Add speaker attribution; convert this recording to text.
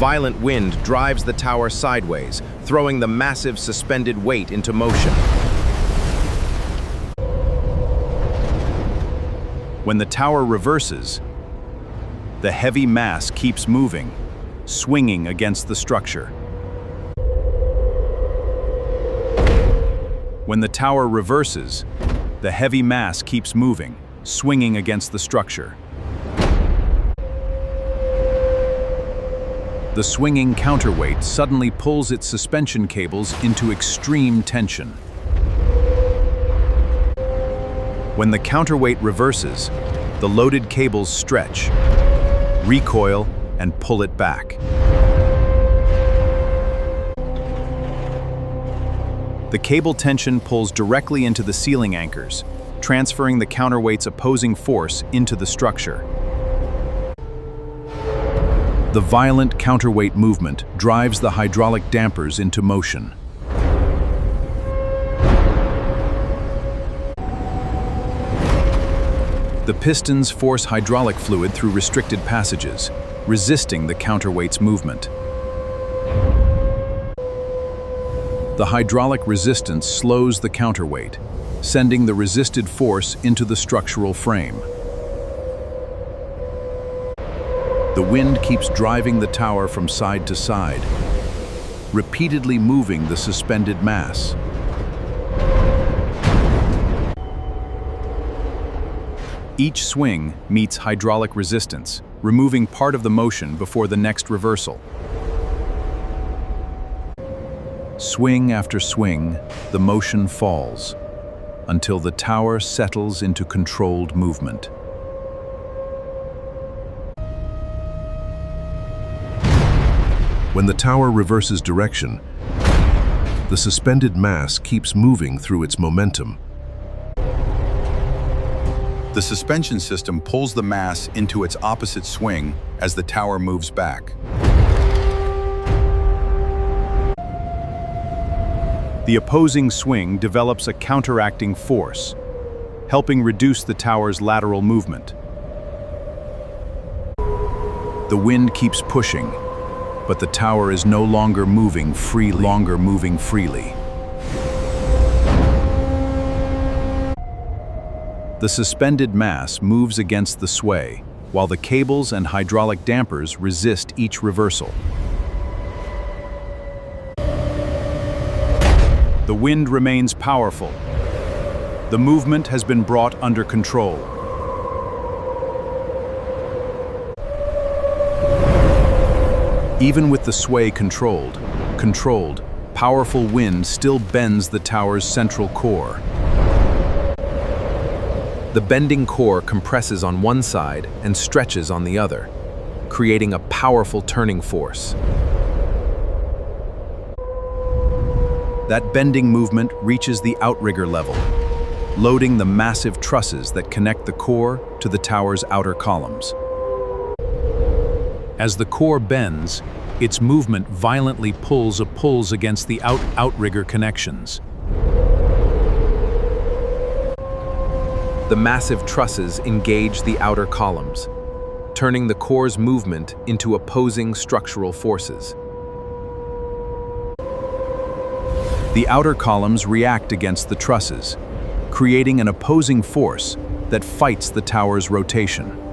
Speaker 1: violent wind drives the tower sideways, throwing the massive suspended weight into motion. When the tower reverses, the heavy mass keeps moving, swinging against the structure. When the tower reverses, the heavy mass keeps moving, swinging against the structure. The swinging counterweight suddenly pulls its suspension cables into extreme tension. When the counterweight reverses, the loaded cables stretch, recoil, and pull it back. The cable tension pulls directly into the ceiling anchors, transferring the counterweight's opposing force into the structure. The violent counterweight movement drives the hydraulic dampers into motion. The pistons force hydraulic fluid through restricted passages, resisting the counterweight's movement. The hydraulic resistance slows the counterweight, sending the resisted force into the structural frame. The wind keeps driving the tower from side to side, repeatedly moving the suspended mass. Each swing meets hydraulic resistance, removing part of the motion before the next reversal. Swing after swing, the motion falls, until the tower settles into controlled movement. When the tower reverses direction, the suspended mass keeps moving through its momentum.
Speaker 2: The suspension system pulls the mass into its opposite swing as the tower moves back.
Speaker 1: The opposing swing develops a counteracting force, helping reduce the tower's lateral movement. The wind keeps pushing, but the tower is no longer moving freely. The suspended mass moves against the sway, while the cables and hydraulic dampers resist each reversal. The wind remains powerful. The movement has been brought under control. Even with the sway controlled, powerful wind still bends the tower's central core. The bending core compresses on one side and stretches on the other, creating a powerful turning force. That bending movement reaches the outrigger level, loading the massive trusses that connect the core to the tower's outer columns. As the core bends, its movement violently pulls against the outrigger connections. The massive trusses engage the outer columns, turning the core's movement into opposing structural forces. The outer columns react against the trusses, creating an opposing force that fights the tower's rotation.